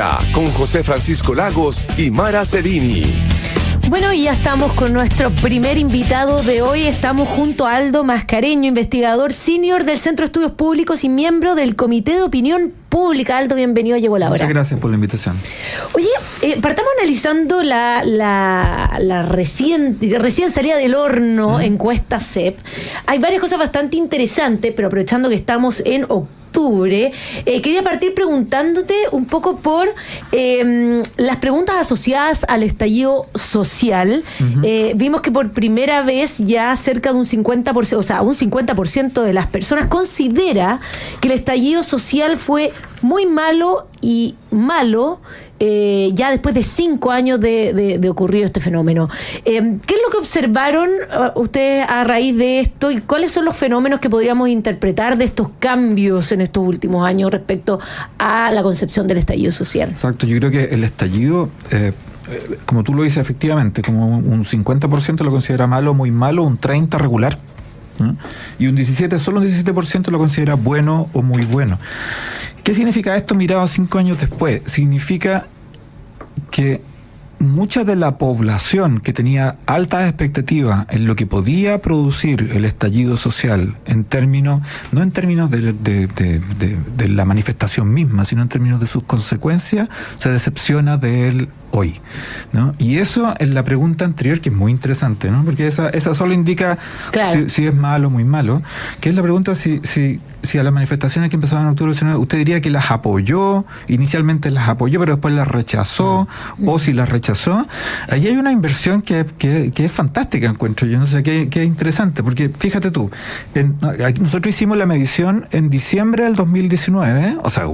Hora con José Francisco Lagos y Mara Cerini. Bueno, y ya estamos con nuestro primer invitado de hoy. Estamos junto a Aldo Mascareño, investigador senior del Centro de Estudios Públicos y miembro del Comité de Opinión Pública. Aldo, bienvenido, llegó la hora. Muchas gracias por la invitación. Oye, partamos analizando la recién salida del horno encuesta CEP. Hay varias cosas bastante interesantes, pero aprovechando que estamos en octubre, quería partir preguntándote un poco por las preguntas asociadas al estallido social. Vimos que por primera vez ya cerca de un 50%, o sea, un 50% de las personas considera que el estallido social fue muy malo y malo ya después de 5 años de ocurrido este fenómeno. ¿Qué es lo que observaron ustedes a raíz de esto y cuáles son los fenómenos que podríamos interpretar de estos cambios en estos últimos años respecto a la concepción del estallido social? Exacto, yo creo que el estallido, como tú lo dices efectivamente, como un 50% lo considera malo, muy malo, un 30% regular, y solo un 17% lo considera bueno o muy bueno. ¿Qué significa esto mirado 5 años después? Significa que mucha de la población que tenía altas expectativas en lo que podía producir el estallido social, no en términos de la manifestación misma, sino en términos de sus consecuencias, se decepciona de él hoy, ¿no? Y eso es la pregunta anterior, que es muy interesante, ¿no? Porque esa solo indica si es malo o muy malo, que es la pregunta si a las manifestaciones que empezaron en octubre del 19, usted diría que las apoyó, inicialmente las apoyó, pero después las rechazó, o si las rechazó. Ahí hay una inversión que es fantástica, encuentro yo, no sé, que es interesante, porque fíjate tú, nosotros hicimos la medición en diciembre del 2019, o sea,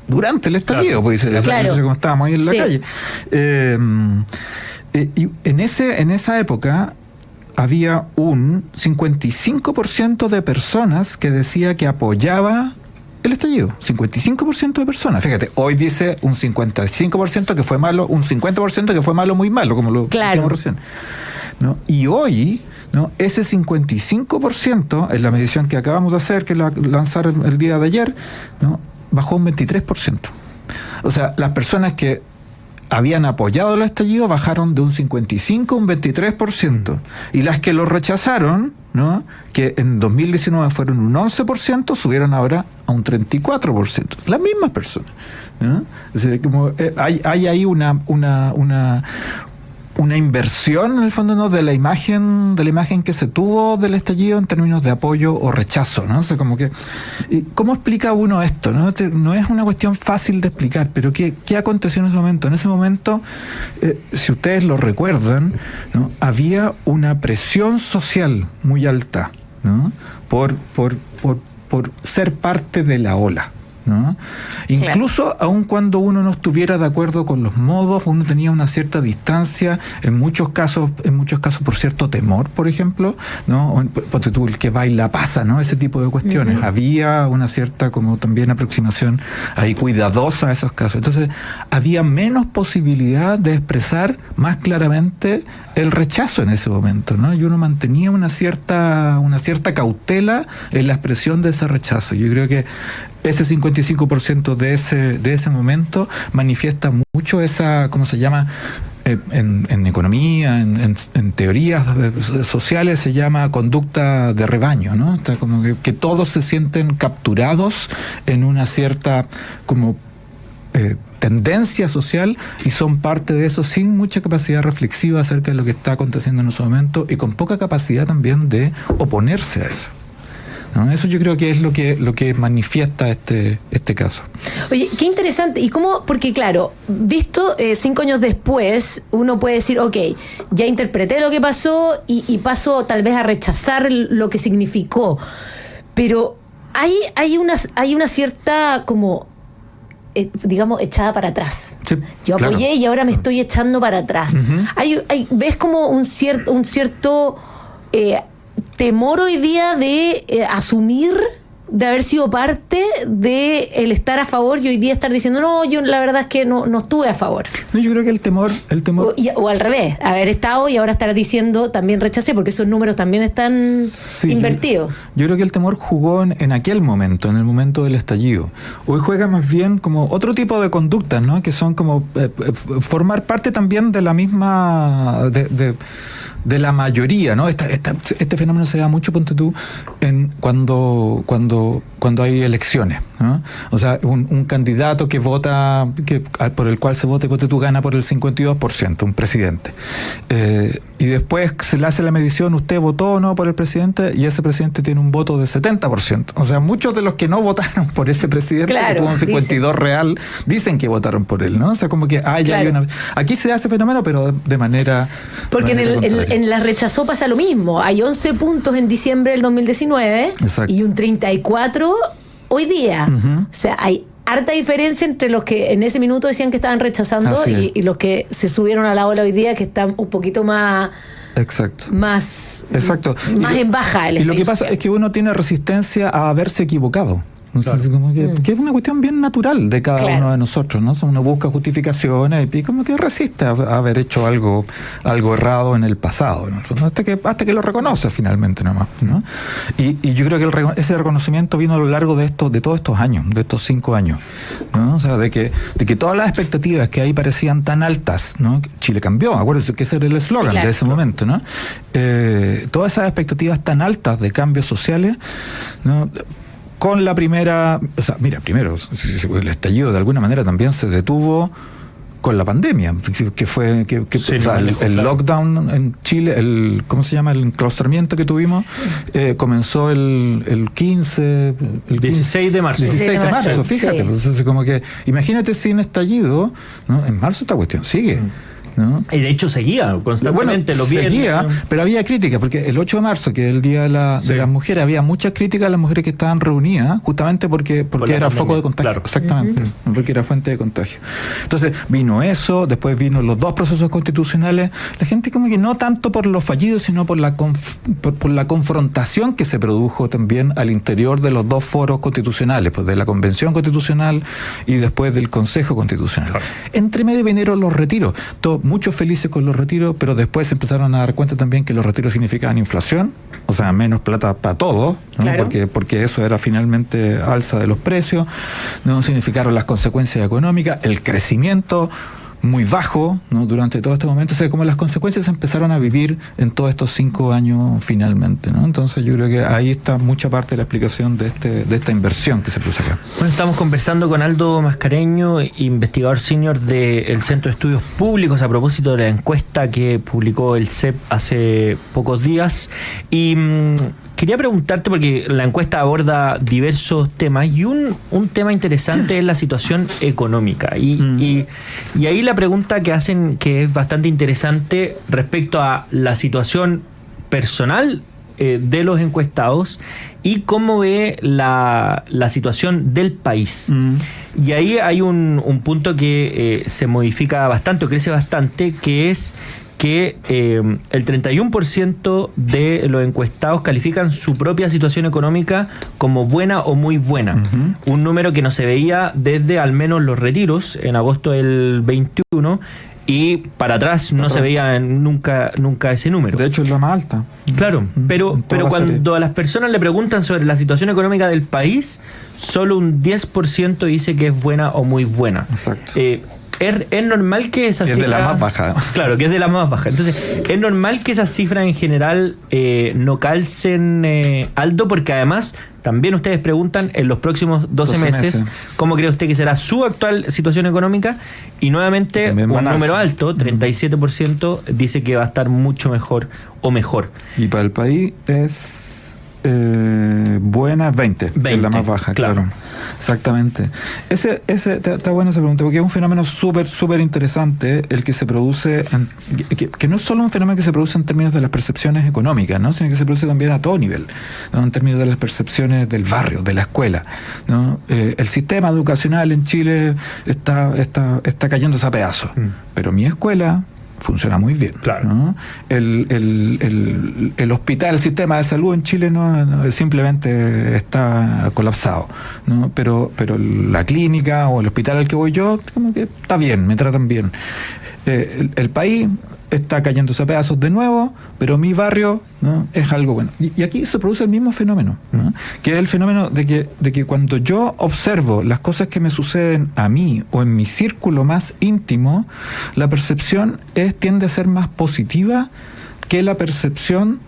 durante el estallido, pues, como estábamos ahí en la calle. Y en esa época había un 55% de personas que decía que apoyaba el estallido. 55% de personas. Fíjate, hoy dice un 55% que fue malo, un 50% que fue malo, muy malo, como lo dijimos recién, ¿no? Y hoy, ¿no? Ese 55%, en la medición que acabamos de hacer, que lanzaron el día de ayer, ¿no? Bajó un 23%. O sea, las personas que habían apoyado el estallido bajaron de un 55% a un 23%. Y las que lo rechazaron, ¿no? Que en 2019 fueron un 11%, subieron ahora a un 34%. Las mismas personas, ¿no? Es decir, como, hay ahí una inversión, en el fondo, ¿no? de la imagen que se tuvo del estallido en términos de apoyo o rechazo, ¿no? O sea, como que, ¿cómo explica uno esto, no? No es una cuestión fácil de explicar, pero ¿qué aconteció en ese momento? En ese momento, si ustedes lo recuerdan, ¿no? Había una presión social muy alta, ¿no? por ser parte de la ola, ¿no? Incluso aun cuando uno no estuviera de acuerdo con los modos, uno tenía una cierta distancia, en muchos casos por cierto temor, por ejemplo, ¿no? Ponte tú, el que baila pasa, ¿no? Ese tipo de cuestiones. Había una cierta como también aproximación ahí cuidadosa a esos casos. Entonces había menos posibilidad de expresar más claramente el rechazo en ese momento, ¿no? Y uno mantenía una cierta cautela en la expresión de ese rechazo. Yo creo que ese 55% de ese momento manifiesta mucho esa, ¿cómo se llama? En economía, en teorías sociales se llama conducta de rebaño, ¿no? Está como que todos se sienten capturados en una cierta como tendencia social y son parte de eso sin mucha capacidad reflexiva acerca de lo que está aconteciendo en ese momento y con poca capacidad también de oponerse a eso, ¿no? Eso yo creo que es lo que manifiesta este caso. Oye, qué interesante. ¿Y cómo? Porque claro, visto 5 años después, uno puede decir, ok, ya interpreté lo que pasó y paso tal vez a rechazar lo que significó. Pero hay una cierta como digamos, echada para atrás. Sí, yo apoyé y ahora me estoy echando para atrás. ¿Ves como un cierto temor hoy día de asumir de haber sido parte de el estar a favor y hoy día estar diciendo, no, yo la verdad es que no estuve a favor? No, yo creo que el temor... O al revés, haber estado y ahora estar diciendo también rechacé, porque esos números también están invertidos. Yo creo que el temor jugó en aquel momento, en el momento del estallido. Hoy juega más bien como otro tipo de conductas, ¿no? Que son como formar parte también de la misma... de la mayoría, ¿no? Este fenómeno se da mucho, ponte tú, cuando hay elecciones, ¿no? O sea, un candidato que vota, por el cual se vote, ponte tú, gana por el 52%, un presidente. Y después se le hace la medición, usted votó o no por el presidente, y ese presidente tiene un voto de 70%. O sea, muchos de los que no votaron por ese presidente, que tuvo un 52 real, dicen que votaron por él, ¿no? O sea, como que hay una... Aquí se da ese fenómeno, pero de manera... Porque en la rechazó pasa lo mismo. Hay 11 puntos en diciembre del 2019. Exacto. Y un 34 hoy día. O sea, hay harta diferencia entre los que en ese minuto decían que estaban rechazando y los que se subieron a la ola hoy día, que están un poquito más... Exacto. Más en baja. Y lo que pasa es que uno tiene resistencia a haberse equivocado. Entonces, como que es una cuestión bien natural de cada uno de nosotros, ¿no? Uno busca justificaciones y como que resiste a haber hecho algo errado en el pasado, en el fondo, hasta que lo reconoce finalmente nomás, ¿no? Y yo creo que ese reconocimiento vino a lo largo de todos estos años, de estos 5 años, ¿no? O sea, de que todas las expectativas que ahí parecían tan altas, ¿no? Chile cambió, acuérdense que ese era el eslogan de ese momento, ¿no? Todas esas expectativas tan altas de cambios sociales, ¿no? Con la primera, o sea, mira, primero, el estallido de alguna manera también se detuvo con la pandemia, que fue el lockdown en Chile, ¿cómo se llama? El enclaustramiento que tuvimos, comenzó el 16 de marzo. 16 de marzo, fíjate. Sí. Entonces, como que, imagínate sin estallido, ¿no? En marzo esta cuestión sigue. ¿No? Y de hecho seguía constantemente los viernes. Seguía, pero había críticas, porque el 8 de marzo, que es el Día de las Mujeres, había muchas críticas a las mujeres que estaban reunidas, justamente porque era foco de contagio. Claro. Exactamente, porque era fuente de contagio. Entonces vino eso, después vino los 2 procesos constitucionales. La gente como que no tanto por los fallidos, sino por la confrontación que se produjo también al interior de los 2 foros constitucionales, pues de la Convención Constitucional y después del Consejo Constitucional. Claro. Entre medio vinieron los retiros. Muchos felices con los retiros, pero después se empezaron a dar cuenta también que los retiros significaban inflación, o sea, menos plata para todos, ¿no? Claro. Porque eso era finalmente alza de los precios, no significaron las consecuencias económicas, el crecimiento muy bajo, ¿no? Durante todo este momento, o sea, como las consecuencias se empezaron a vivir en todos estos 5 años finalmente, ¿no? Entonces yo creo que ahí está mucha parte de la explicación de esta inversión que se puso acá. Bueno, estamos conversando con Aldo Mascareño, investigador senior del Centro de Estudios Públicos, a propósito de la encuesta que publicó el CEP hace pocos días. Y quería preguntarte, porque la encuesta aborda diversos temas, y un tema interesante es la situación económica. Y ahí la pregunta que hacen, que es bastante interesante respecto a la situación personal de los encuestados y cómo ve la situación del país. Y ahí hay un punto que se modifica bastante, o crece bastante, que es que el 31% de los encuestados califican su propia situación económica como buena o muy buena. Un número que no se veía desde al menos los retiros en agosto del 21, y para atrás no se veía nunca ese número. De hecho es la más alta. Claro, pero cuando a las personas le preguntan sobre la situación económica del país, solo un 10% dice que es buena o muy buena. Exacto. Es normal que esa cifra... Es de la más baja. Claro, que es de la más baja. Entonces, es normal que esas cifras en general no calcen alto, porque además también ustedes preguntan en los próximos 12 meses cómo cree usted que será su actual situación económica, y nuevamente un número alto, 37%, dice que va a estar mucho mejor o mejor. Y para el país es... buena 20, que es la más baja, claro. Exactamente. Está buena esa pregunta, porque es un fenómeno súper interesante el que se produce, que no es solo un fenómeno que se produce en términos de las percepciones económicas, ¿no? Sino que se produce también a todo nivel, ¿no? En términos de las percepciones del barrio, de la escuela, ¿no? El sistema educacional en Chile está cayéndose a pedazos, pero mi escuela funciona muy bien. Claro. ¿no? El hospital, el sistema de salud en Chile no simplemente está colapsado, ¿no? Pero la clínica o el hospital al que voy yo, como que está bien, me tratan bien. El país está cayéndose a pedazos de nuevo, pero mi barrio, ¿no? Es algo bueno. Y aquí se produce el mismo fenómeno, ¿no? Que es el fenómeno de que cuando yo observo las cosas que me suceden a mí o en mi círculo más íntimo, la percepción tiende a ser más positiva que la percepción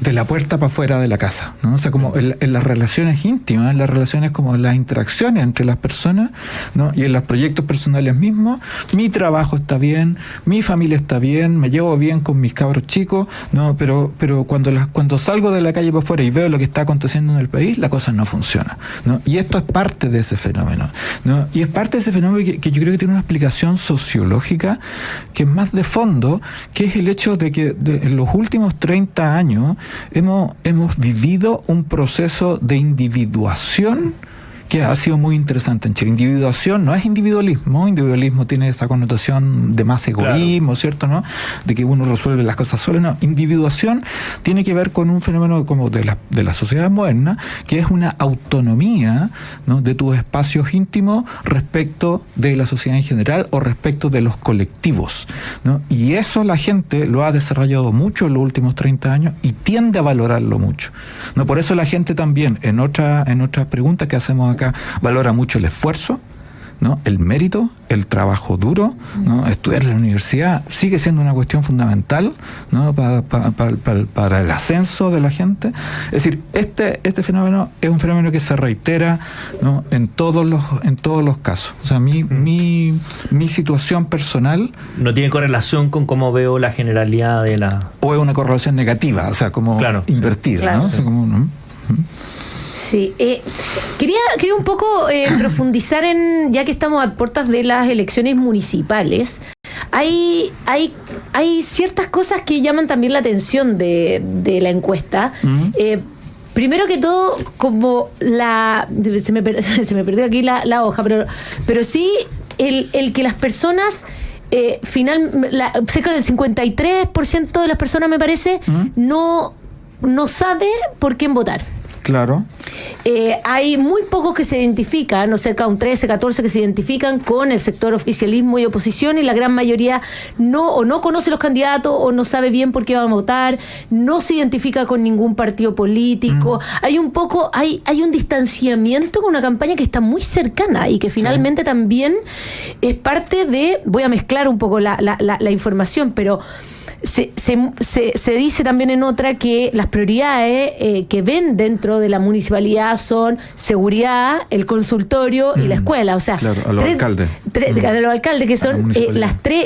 de la puerta para afuera de la casa, ¿no? O sea, como en las relaciones íntimas, en las relaciones como en las interacciones entre las personas, ¿no? Y en los proyectos personales mismos, mi trabajo está bien, mi familia está bien, me llevo bien con mis cabros chicos, ¿no? Pero cuando salgo de la calle para afuera y veo lo que está aconteciendo en el país, la cosa no funciona, ¿no? Y esto es parte de ese fenómeno, ¿no? Y es parte de ese fenómeno que yo creo que tiene una explicación sociológica que es más de fondo, que es el hecho de que en los últimos 30 años hemos vivido un proceso de individuación que ha sido muy interesante en Chile. Individuación no es individualismo. Individualismo tiene esa connotación de más egoísmo, claro, ¿cierto? ¿No? De que uno resuelve las cosas solo. No, individuación tiene que ver con un fenómeno como de la sociedad moderna, que es una autonomía, ¿no? De tus espacios íntimos respecto de la sociedad en general o respecto de los colectivos, ¿no? Y eso la gente lo ha desarrollado mucho en los últimos 30 años y tiende a valorarlo mucho, ¿no? Por eso la gente también, en otras preguntas que hacemos acá, valora mucho el esfuerzo, ¿no? El mérito, el trabajo duro, ¿no? Estudiar en la universidad sigue siendo una cuestión fundamental, ¿no? Para el ascenso de la gente. Es decir, este fenómeno es un fenómeno que se reitera, ¿no? en todos los casos. O sea, mi situación personal no tiene correlación con cómo veo la generalidad de la... O es una correlación negativa, o sea, como claro, invertida, claro, ¿no? sí. O sea, como, ¿no? Sí, quería un poco profundizar ya que estamos a puertas de las elecciones municipales. Hay ciertas cosas que llaman también la atención de la encuesta. Primero que todo, como se me perdió aquí la hoja, pero sí el que las personas cerca del 53% de las personas, me parece, no sabe por quién votar. Claro. Hay muy pocos que se identifican, no cerca de un 13, 14 que se identifican con el sector oficialismo y oposición, y la gran mayoría no conoce los candidatos o no sabe bien por qué van a votar, no se identifica con ningún partido político. Hay un distanciamiento con una campaña que está muy cercana y que finalmente también es parte de, voy a mezclar un poco la información, pero se dice también en otra que las prioridades que ven dentro de la municipalidad son seguridad, el consultorio y la escuela. O sea, claro, a los alcaldes. A los alcaldes, que son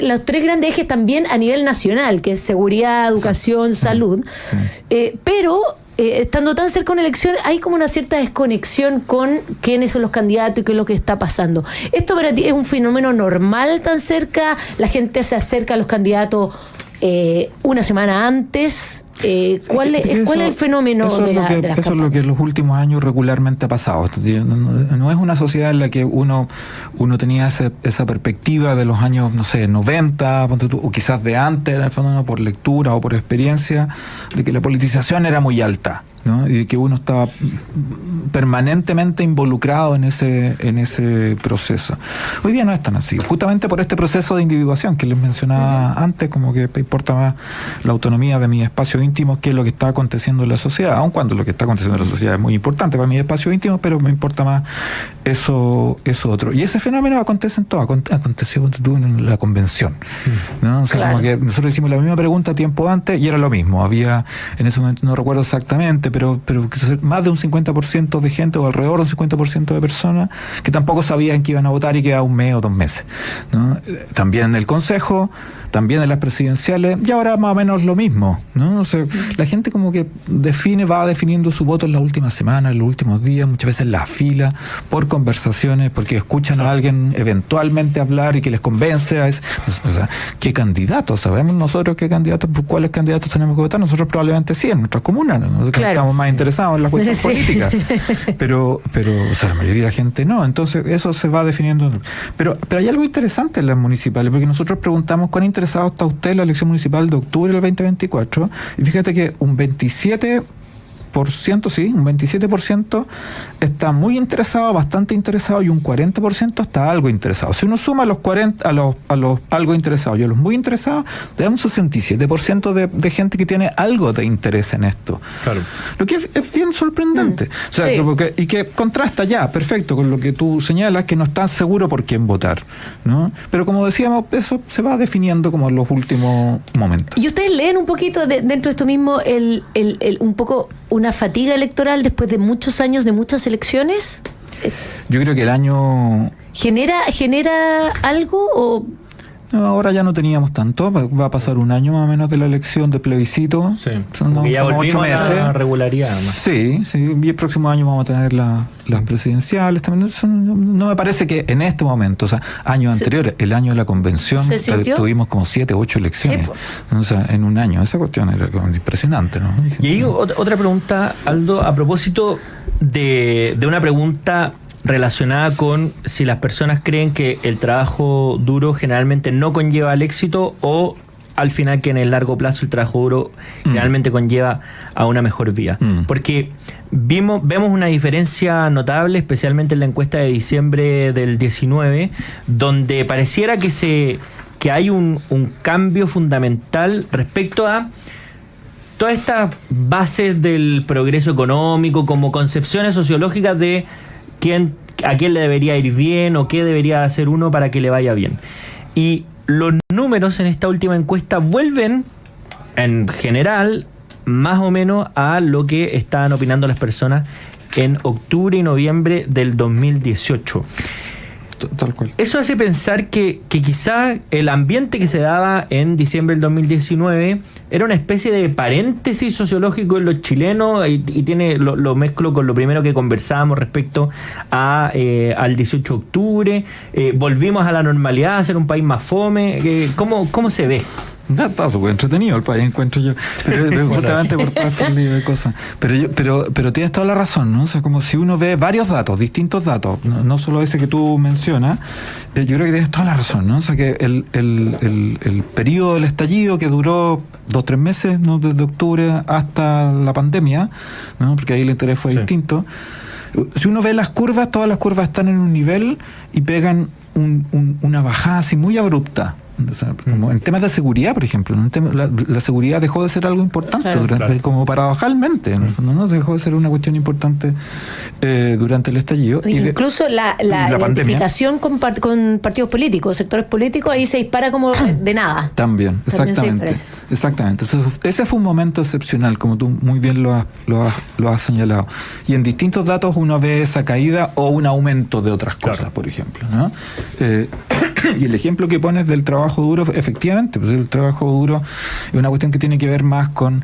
los tres grandes ejes también a nivel nacional, que es seguridad, educación, salud. Pero estando tan cerca de una elección, hay como una cierta desconexión con quiénes son los candidatos y qué es lo que está pasando. ¿Esto para ti es un fenómeno normal tan cerca? ¿La gente se acerca a los candidatos una semana antes? ¿Cuál es el fenómeno de las campañas? Eso es lo que en los últimos años regularmente ha pasado. No es una sociedad en la que uno tenía esa perspectiva de los años, no sé, 90, o quizás de antes, en el fondo, por lectura o por experiencia, de que la politización era muy alta, ¿no? Y de que uno estaba permanentemente involucrado en ese proceso. Hoy día no es tan así, justamente por este proceso de individuación que les mencionaba antes, como que importa más la autonomía de mi espacio íntimo que lo que está aconteciendo en la sociedad, aun cuando lo que está aconteciendo en la sociedad es muy importante para mi espacio íntimo, pero me importa más eso otro. Y ese fenómeno acontece en todo, aconteció en la convención, ¿no? O sea, claro, como que nosotros hicimos la misma pregunta tiempo antes y era lo mismo. Había, en ese momento no recuerdo exactamente, pero más de un 50% de gente, o alrededor de un 50% de personas que tampoco sabían que iban a votar y quedaba un mes o 2 meses, ¿no? También en el Consejo, también en las presidenciales, y ahora más o menos lo mismo, ¿no? O sea, la gente como que va definiendo su voto en las últimas semanas, en los últimos días, muchas veces en la fila, por conversaciones, porque escuchan a alguien eventualmente hablar y que les convence o sea, ¿qué candidatos? ¿Sabemos nosotros qué candidatos, por cuáles candidatos tenemos que votar? Nosotros probablemente sí, en nuestras comunas, ¿no? Claro. estamos más interesados en la cuestión Sí. política. Pero, o sea, la mayoría de la gente no. Entonces, eso se va definiendo. Pero hay algo interesante en las municipales, porque nosotros preguntamos cuán interesado está usted en la elección municipal de octubre del 2024, y fíjate que un 27%, un 27% está muy interesado, bastante interesado, y un 40% está algo interesado. Si uno suma a los 40, a los algo interesados y a los muy interesados, te da un 67% de gente que tiene algo de interés en esto. Claro. Lo que es bien sorprendente. O sea, Sí. y que contrasta ya, perfecto, con lo que tú señalas, que no estás seguro por quién votar, ¿no? Pero como decíamos, eso se va definiendo como en los últimos momentos. ¿Y ustedes leen un poquito dentro de esto mismo un poco una fatiga electoral después de muchos años de muchas elecciones? Yo creo que el año... ¿Genera algo o...? No, ahora ya no teníamos tanto, va a pasar un año más o menos de la elección del plebiscito. Sí, Son porque ya como 8 volvimos a la meses. regularidad. ¿No? Sí, y el próximo año vamos a tener las presidenciales también. No me parece que en este momento, o sea, años anteriores, el año de la convención, ¿Se sintió? tuvimos como 7, 8 elecciones. Sí, O sea, en un año. Esa cuestión era como impresionante, ¿no? Y ahí otra pregunta, Aldo, a propósito de una pregunta relacionada con si las personas creen que el trabajo duro generalmente no conlleva al éxito, o al final que en el largo plazo el trabajo duro generalmente conlleva a una mejor vida. Porque vemos una diferencia notable, especialmente en la encuesta de diciembre del 19, donde pareciera que hay un cambio fundamental respecto a todas estas bases del progreso económico, como concepciones sociológicas de a quién le debería ir bien o qué debería hacer uno para que le vaya bien. Y los números en esta última encuesta vuelven, en general, más o menos a lo que estaban opinando las personas en octubre y noviembre del 2018. Tal cual. Eso hace pensar que quizá el ambiente que se daba en diciembre del 2019 era una especie de paréntesis sociológico en los chilenos, y lo mezclo con lo primero que conversábamos respecto al 18 de octubre. Volvimos a la normalidad, a ser un país más fome. ¿Cómo se ve? Está súper entretenido el país, encuentro yo. Pero justamente por todo este lío de cosas. Pero tienes toda la razón, ¿no? O sea, como si uno ve varios datos, distintos datos, no solo ese que tú mencionas, yo creo que tienes toda la razón, ¿no? O sea, que el periodo del estallido, que duró 2 o 3 meses, ¿no? Desde octubre hasta la pandemia, ¿no? Porque ahí el interés fue distinto. Si uno ve las curvas, todas las curvas están en un nivel y pegan una bajada así muy abrupta. O sea, como en temas de seguridad, por ejemplo, ¿no? La seguridad dejó de ser algo importante, como paradojalmente, en el fondo, ¿no? Dejó de ser una cuestión importante durante el estallido. Incluso la identificación con partidos políticos, sectores políticos, ahí se dispara como de nada. También, exactamente. Entonces, ese fue un momento excepcional, como tú muy bien lo has señalado. Y en distintos datos uno ve esa caída o un aumento de otras cosas, por ejemplo, ¿no? Y el ejemplo que pones del trabajo duro, efectivamente, pues el trabajo duro es una cuestión que tiene que ver más con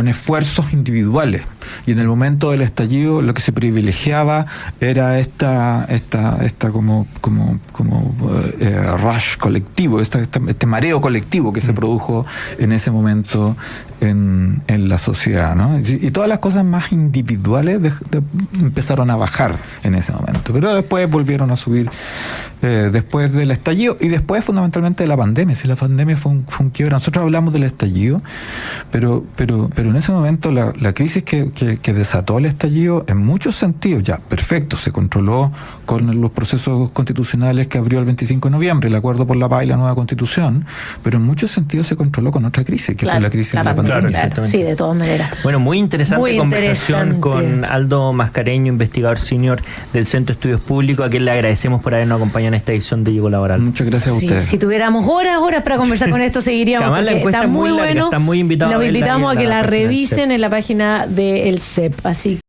esfuerzos individuales. Y en el momento del estallido lo que se privilegiaba era esta como rush colectivo, este mareo colectivo que se produjo en ese momento en la sociedad, ¿no? Y todas las cosas más individuales empezaron a bajar en ese momento, pero después volvieron a subir después del estallido y después fundamentalmente de la pandemia. Si la pandemia fue un quiebre, nosotros hablamos del estallido, pero en ese momento la crisis que desató el estallido, en muchos sentidos, ya, perfecto, se controló con los procesos constitucionales que abrió el 25 de noviembre, el acuerdo por la paz y la nueva constitución, pero en muchos sentidos se controló con otra crisis, que fue la crisis de la pandemia. Claro, sí, de todas maneras. Bueno, muy interesante conversación con Aldo Mascareño, investigador senior del Centro de Estudios Públicos, a quien le agradecemos por habernos acompañado en esta edición de Llegó la Hora. Muchas gracias a ustedes. Si tuviéramos horas para conversar con esto, seguiríamos. Además, la encuesta está muy larga, bueno. están muy invitados Los invitamos a que la página del revisen CEP. en la página del CEP. Así